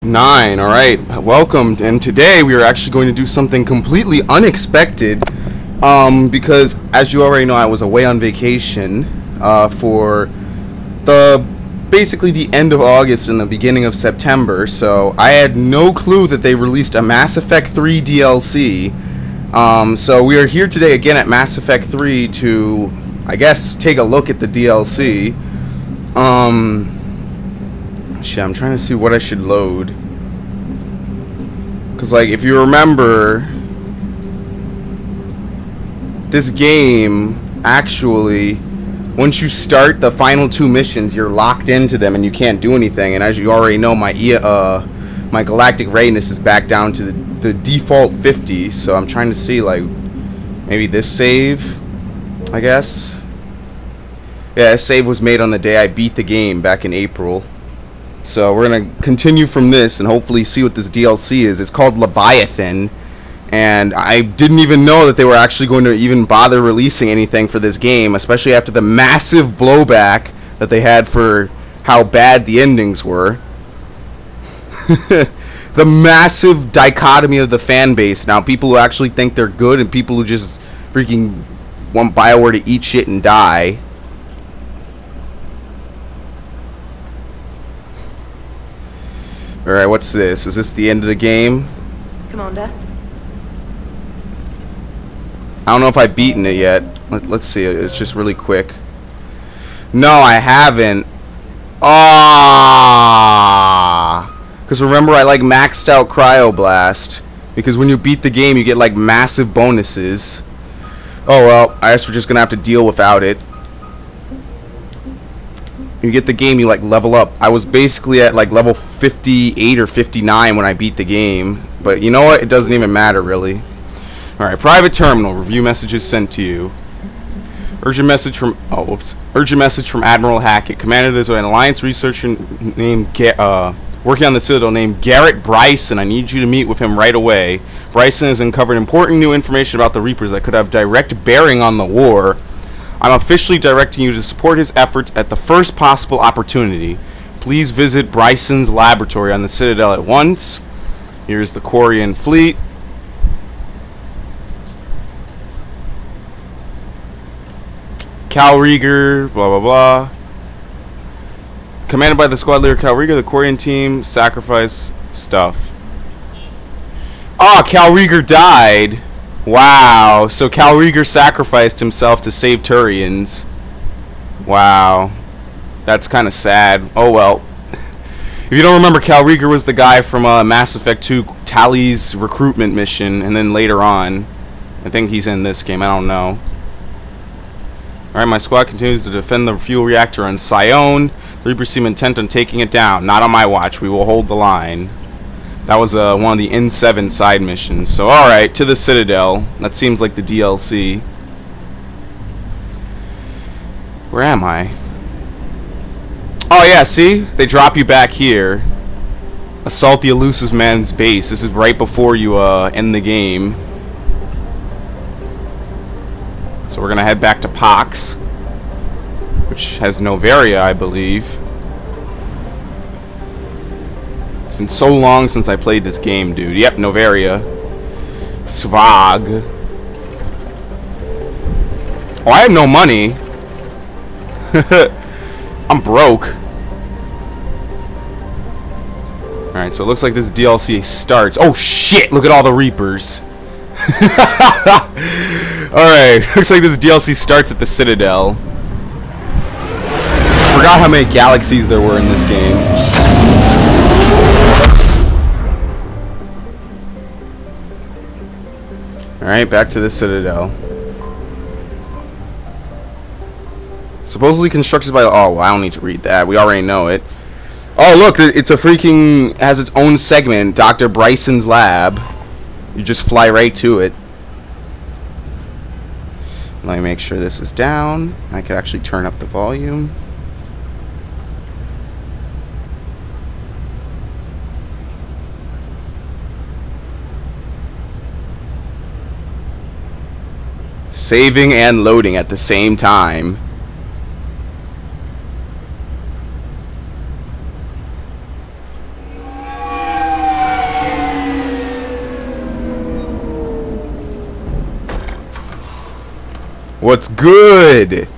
9. Alright, welcome. And today we are actually going to do something completely unexpected. Because, as you already know, I was away on vacation for basically the end of August and the beginning of September. So I had no clue that they released a Mass Effect 3 DLC. So we are here today again at Mass Effect 3 to, I guess, take a look at the DLC. Shit, I'm trying to see what I should load. Because, like, if you remember, this game, actually, once you start the final 2 missions, you're locked into them and you can't do anything. And as you already know, my galactic readiness is back down to the default 50. So I'm trying to see, like, maybe this save, I guess. Yeah, this save was made on the day I beat the game back in April. So we're going to continue from this and hopefully see what this DLC is. It's called Leviathan. And I didn't even know that they were actually going to even bother releasing anything for this game, especially after the massive blowback that they had for how bad the endings were. The massive dichotomy of the fan base. Now, people who actually think they're good and people who just freaking want BioWare to eat shit and die. Alright, what's this? Is this the end of the game? Commander? I don't know if I've beaten it yet. Let's see. It's just really quick. No, I haven't. Because remember, I like maxed out Cryoblast. Because when you beat the game, you get like massive bonuses. Oh well, I guess we're just gonna have to deal without it. You get the game, you like level up. I was basically at like level 58 or 59 when I beat the game. But you know what? It doesn't even matter really. Alright, private terminal. Review messages sent to you. Urgent message from Urgent message from Admiral Hackett. Commander, there's an Alliance researcher named working on the Citadel named Garrett Bryson. I need you to meet with him right away. Bryson has uncovered important new information about the Reapers that could have direct bearing on the war. I'm officially directing you to support his efforts at the first possible opportunity. Please visit Bryson's laboratory on the Citadel at once. Here's the Quarian fleet. Cal Rieger, blah blah blah. Commanded by the squad leader Cal Rieger, the Quarian team sacrifice stuff. Oh, Cal Rieger died. Wow. So Cal Rieger sacrificed himself to save Turians. Wow. That's kind of sad. Oh well. If you don't remember, Cal Rieger was the guy from Mass Effect 2 Tali's recruitment mission, and then later on, I think he's in this game. I don't know. Alright, my squad continues to defend the fuel reactor on Sion. The Reapers seem intent on taking it down. Not on my watch. We will hold the line. That was one of the N7 side missions. So, alright, to the Citadel. That seems like the DLC. Where am I? Oh, yeah, see? They drop you back here. Assault the Elusive Man's base. This is right before you end the game. So we're going to head back to Pox, which has Novaria, I believe. It's been so long since I played this game, dude. Yep, Novaria. Svag. Oh, I have no money. I'm broke. Alright, so it looks like this DLC starts. Oh, shit! Look at all the Reapers. Alright, looks like this DLC starts at the Citadel. I forgot how many galaxies there were in this game. Alright, back to the Citadel. Supposedly constructed by... Oh, well, I don't need to read that. We already know it. Oh, look, it's a freaking... has its own segment. Dr. Bryson's lab. You just fly right to it. Let me make sure this is down. I could actually turn up the volume. Saving and loading at the same time. What's good?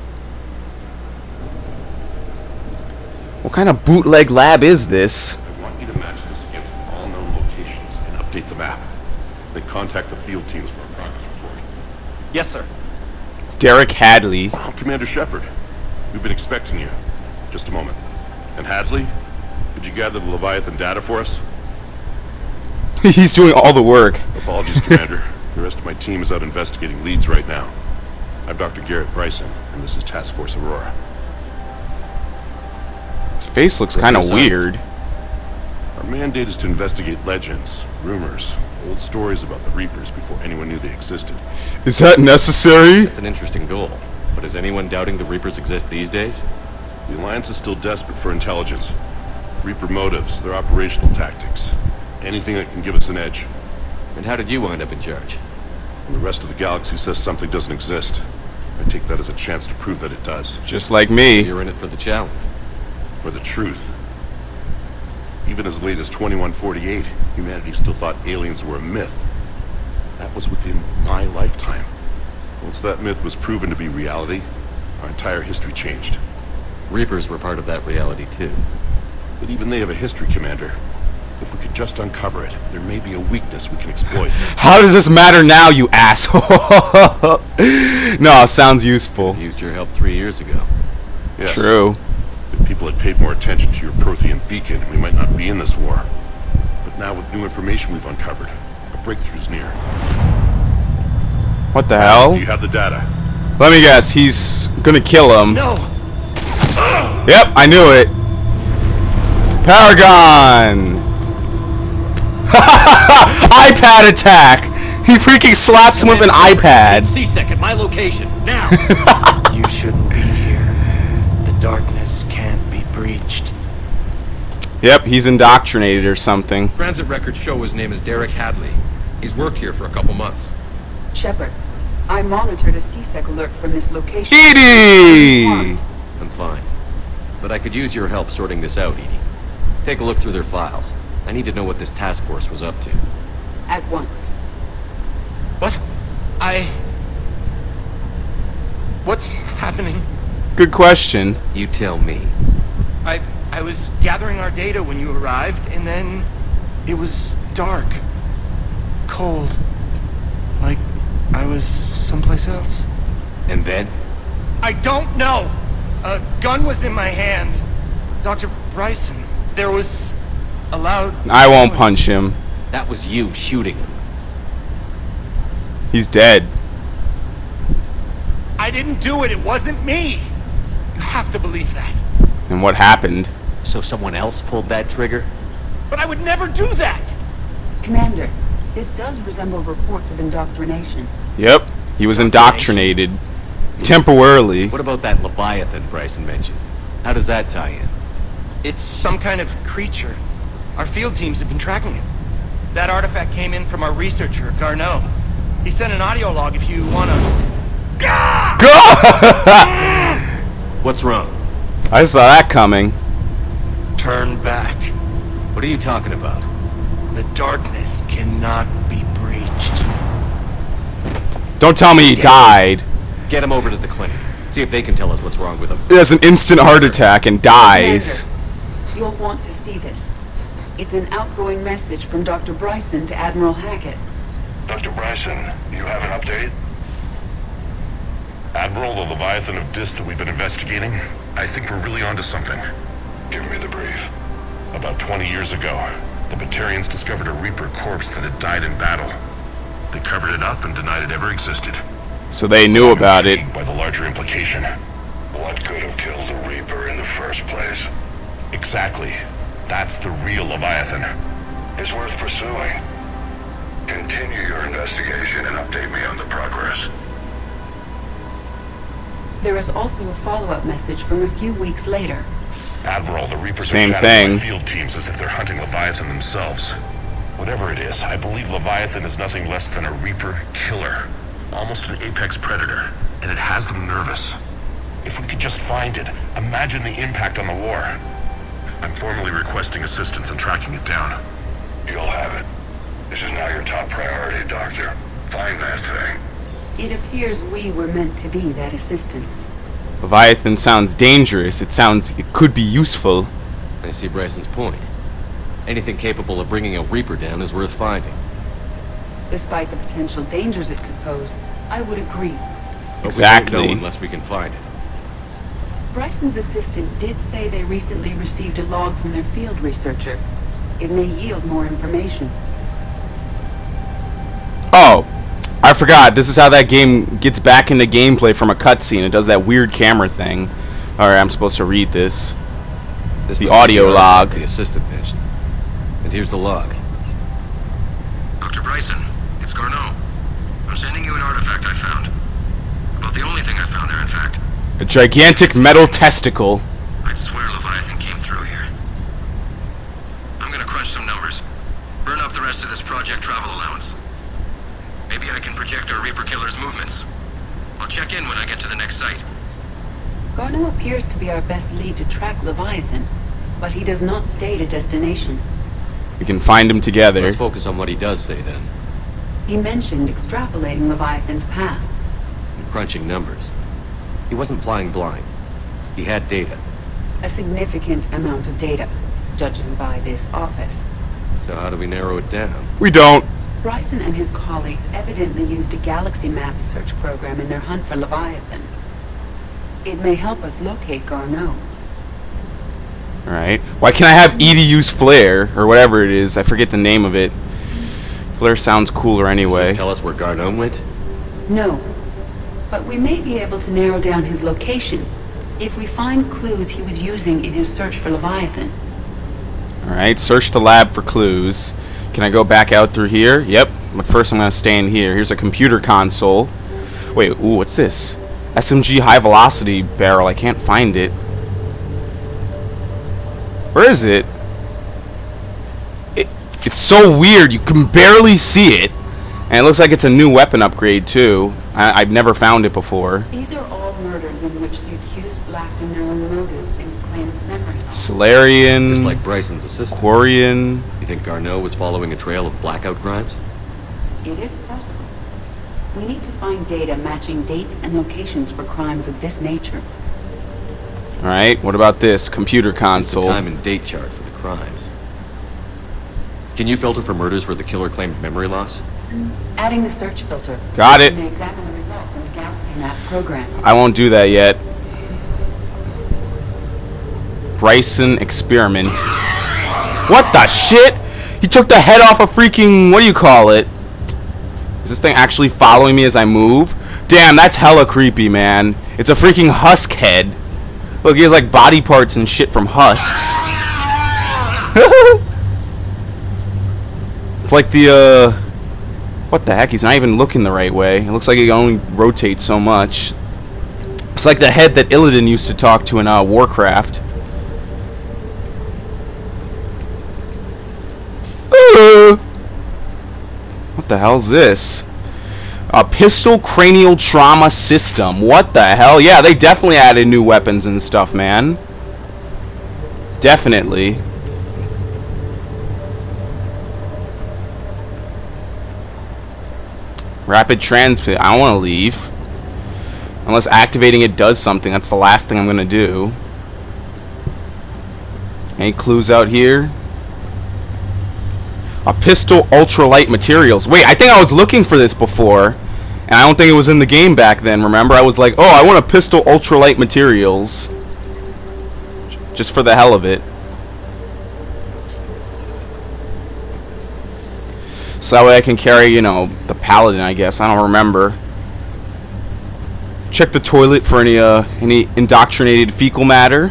What kind of bootleg lab is this? I want you to match this against all known locations and update the map. Then contact the field teams for a progress report. Yes, sir. Derek Hadley. I'm Commander Shepard. We've been expecting you. Just a moment. And Hadley, did you gather the Leviathan data for us? He's doing all the work. Apologies, Commander. The rest of my team is out investigating leads right now. I'm Dr. Garrett Bryson, and this is Task Force Aurora. His face looks kind of weird. Our mandate is to investigate legends, rumors, old stories about the Reapers before anyone knew they existed. Is that necessary? That's an interesting goal. But is anyone doubting the Reapers exist these days? The Alliance is still desperate for intelligence. Reaper motives, their operational tactics. Anything that can give us an edge. And how did you wind up in charge? And the rest of the galaxy says something doesn't exist. I take that as a chance to prove that it does. Just like me. You're in it for the challenge. For the truth. Even as late as 2148, humanity still thought aliens were a myth. That was within my lifetime. Once that myth was proven to be reality, our entire history changed. Reapers were part of that reality too. But even they have a history, Commander. If we could just uncover it, there may be a weakness we can exploit. How does this matter now, you asshole? No, sounds useful. I used your help 3 years ago. Yes. True. If people had paid more attention to your Prothean beacon, we might not be in this war. But now with new information we've uncovered, a breakthrough's near. What the hell? Do you have the data? Let me guess, he's gonna kill him. No! Yep, I knew it. Paragon! iPad attack! He freaking slaps him with an iPad. C-Sec at my location, now! You shouldn't be here. The darkness can't be breached. Yep, he's indoctrinated or something. Transit records show his name is Derek Hadley. He's worked here for a couple months. Shepard, I monitored a C-Sec alert from this location. Edie! I'm fine. But I could use your help sorting this out, Edie. Take a look through their files. I need to know what this task force was up to. At once. What? What's happening? Good question. You tell me. I was gathering our data when you arrived, and then it was dark. Cold. Like I was someplace else. And then? I don't know! A gun was in my hand. Dr. Bryson, there was a loud I won't noise. punch him. That was you shooting him. He's dead. I didn't do it. It wasn't me. You have to believe that. And what happened? So someone else pulled that trigger? But I would never do that. Commander, this does resemble reports of indoctrination. Yep, he was indoctrinated. Temporarily. What about that Leviathan Bryson mentioned? How does that tie in? It's some kind of creature. Our field teams have been tracking it. That artifact came in from our researcher, Garneau. He sent an audio log if you wanna... What's wrong? I saw that coming. Turn back. What are you talking about? The darkness cannot be breached. Don't tell me he died. Get him over to the clinic. See if they can tell us what's wrong with him. He has an instant heart attack and dies. Commander, you'll want to see this. It's an outgoing message from Dr. Bryson to Admiral Hackett. Dr. Bryson, you have an update? Admiral, the Leviathan of Dis that we've been investigating, I think we're really onto something. Give me the brief. About 20 years ago, the Batarians discovered a Reaper corpse that had died in battle. They covered it up and denied it ever existed. So they knew about it. By the larger implication. What could have killed the Reaper in the first place? Exactly. That's the real Leviathan. It's worth pursuing. Continue your investigation and update me on the progress. There is also a follow-up message from a few weeks later. Admiral, the Reapers Same are shadowed thing. by field teams as if they're hunting Leviathan themselves. Whatever it is, I believe Leviathan is nothing less than a Reaper killer. Almost an apex predator, and it has them nervous. If we could just find it, imagine the impact on the war. I'm formally requesting assistance in tracking it down. You'll have it. This is now your top priority, Doctor. Find that thing. It appears we were meant to be that assistance. Leviathan sounds dangerous. It could be useful. I see Bryson's point. Anything capable of bringing a Reaper down is worth finding. Despite the potential dangers it could pose, I would agree. But Exactly. we won't know unless we can find it. Bryson's assistant did say they recently received a log from their field researcher. It may yield more information. Oh, I forgot. This is how that game gets back into gameplay from a cutscene. It does that weird camera thing. Alright, I'm supposed to read this. This The must be audio article log. The assistant mentioned. And here's the log. Dr. Bryson, it's Garneau. I'm sending you an artifact I found. About the only thing I found there, in fact. A gigantic metal testicle. I'd swear Leviathan came through here. I'm gonna crunch some numbers. Burn up the rest of this project travel allowance. Maybe I can project our Reaper killer's movements. I'll check in when I get to the next site. Garneau appears to be our best lead to track Leviathan, but he does not state a destination. We can find him together. Let's focus on what he does say then. He mentioned extrapolating Leviathan's path. And crunching numbers. He wasn't flying blind. He had data. A significant amount of data, judging by this office. So how do we narrow it down? We don't. Bryson and his colleagues evidently used a galaxy map search program in their hunt for Leviathan. It may help us locate Garneau. Alright. Why can't I have Edie use Flare? Or whatever it is. I forget the name of it. Flare sounds cooler Does anyway. this tell us where Garneau went? No, but we may be able to narrow down his location if we find clues he was using in his search for Leviathan. Alright, search the lab for clues. Can I go back out through here? Yep. But first I'm going to stay in here. Here's a computer console. Wait, ooh, what's this? SMG high velocity barrel. I can't find it. Where is it? It's so weird. You can barely see it. And it looks like it's a new weapon upgrade, too. I've never found it before. These are all murders in which the accused lacked a known motive and claimed memory. Solarian. Just like Bryson's assistant. Quarian. You think Garneau was following a trail of blackout crimes? It is possible. We need to find data matching dates and locations for crimes of this nature. Alright, what about this? Computer The console. time and date chart for the crimes. Can you filter for murders where the killer claimed memory loss? Adding the search filter. Got it. We may examine the result from the Galaxy Map program. I won't do that yet. Bryson experiment. What the shit? He took the head off a freaking... What do you call it? Is this thing actually following me as I move? Damn, that's hella creepy, man. It's a freaking husk head. Look, he has like body parts and shit from husks. It's like the, what the heck? He's not even looking the right way. It looks like he only rotates so much. It's like the head that Illidan used to talk to in Warcraft. What the hell's this? A pistol cranial trauma system. What the hell? Yeah, they definitely added new weapons and stuff, man. Definitely. Rapid transmit. I don't want to leave. Unless activating it does something. That's the last thing I'm going to do. Any clues out here? A pistol ultralight materials. Wait, I think I was looking for this before. And I don't think it was in the game back then, remember? I was like, oh, I want a pistol ultralight materials. Just for the hell of it. So that way I can carry, you know, the paladin, I guess. I don't remember. Check the toilet for any indoctrinated fecal matter.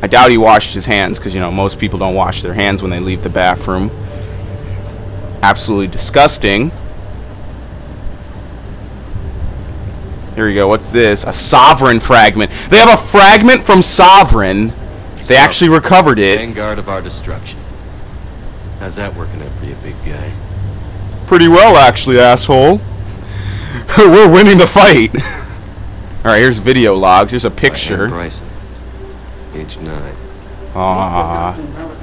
I doubt he washed his hands, because, you know, most people don't wash their hands when they leave the bathroom. Absolutely disgusting. Here we go. What's this? A Sovereign fragment. They have a fragment from Sovereign. They actually recovered it. Vanguard of our destruction. How's that working out for you, big guy? Pretty well, actually, asshole. We're winning the fight. Alright, here's video logs. Here's a picture. Bryson. Age 9. Aww. This does not seem relevant.